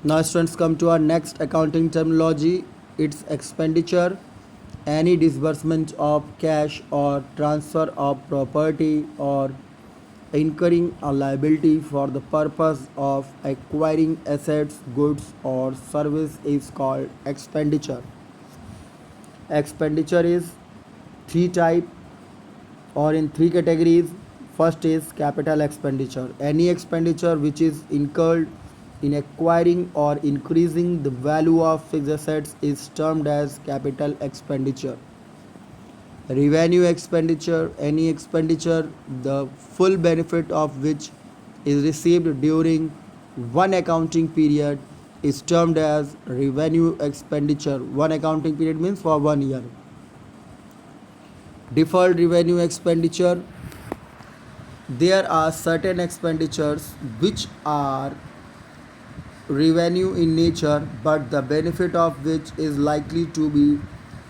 Now students, come to our next accounting terminology. It's expenditure. Any disbursement of cash or transfer of property or incurring a liability for the purpose of acquiring assets, goods or service is called expenditure. Expenditure is three type or in three categories. First is capital expenditure. Any expenditure which is incurred in acquiring or increasing the value of fixed assets is termed as capital expenditure. Revenue expenditure, any expenditure the full benefit of which is received during one accounting period is termed as revenue expenditure. One accounting period means for 1 year. Deferred revenue expenditure, there are certain expenditures which are revenue in nature but the benefit of which is likely to be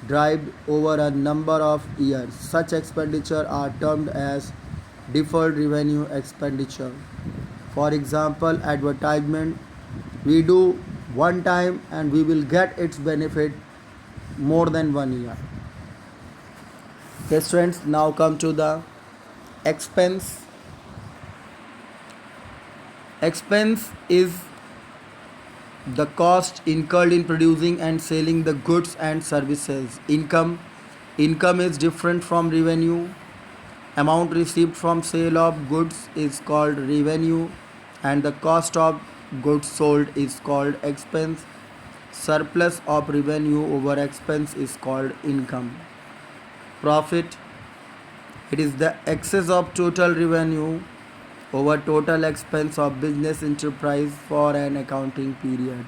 derived over a number of years. Such expenditure are termed as deferred revenue expenditure. For example, advertisement, we do one time and we will get its benefit more than 1 year. Okay, students, now come to the expense. Expense is the cost incurred in producing and selling the goods and services. Income is different from revenue. Amount received from sale of goods is called revenue and the cost of goods sold is called expense. Surplus of revenue over expense is called income. Profit, it is the excess of total revenue over total expense of business enterprise for an accounting period.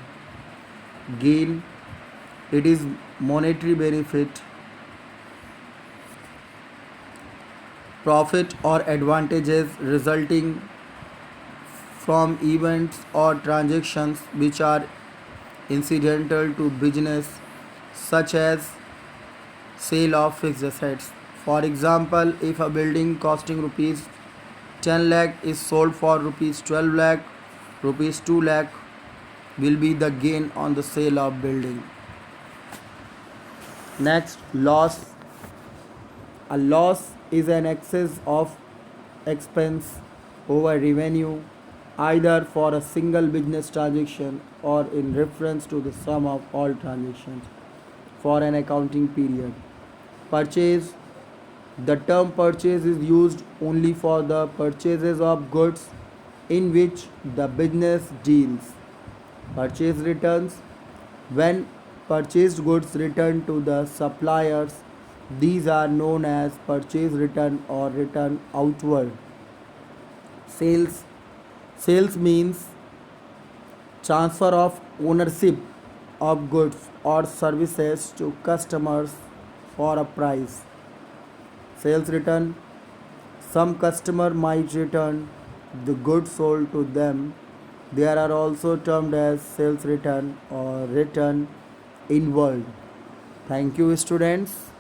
Gain, it is monetary benefit, profit or advantages resulting from events or transactions which are incidental to business, such as sale of fixed assets. For example, if a building costing rupees 10 lakh is sold for rupees 12 lakh, rupees 2 lakh will be the gain on the sale of building. Next, loss. A loss is an excess of expense over revenue either for a single business transaction or in reference to the sum of all transactions for an accounting period. Purchase, the term purchase is used only for the purchases of goods in which the business deals. Purchase returns, when purchased goods return to the suppliers, these are known as purchase return or return outward. Sales, sales means transfer of ownership of goods or services to customers for a price. Sales return, some customer might return the goods sold to them. They are also termed as sales return or return inward. Thank you, students.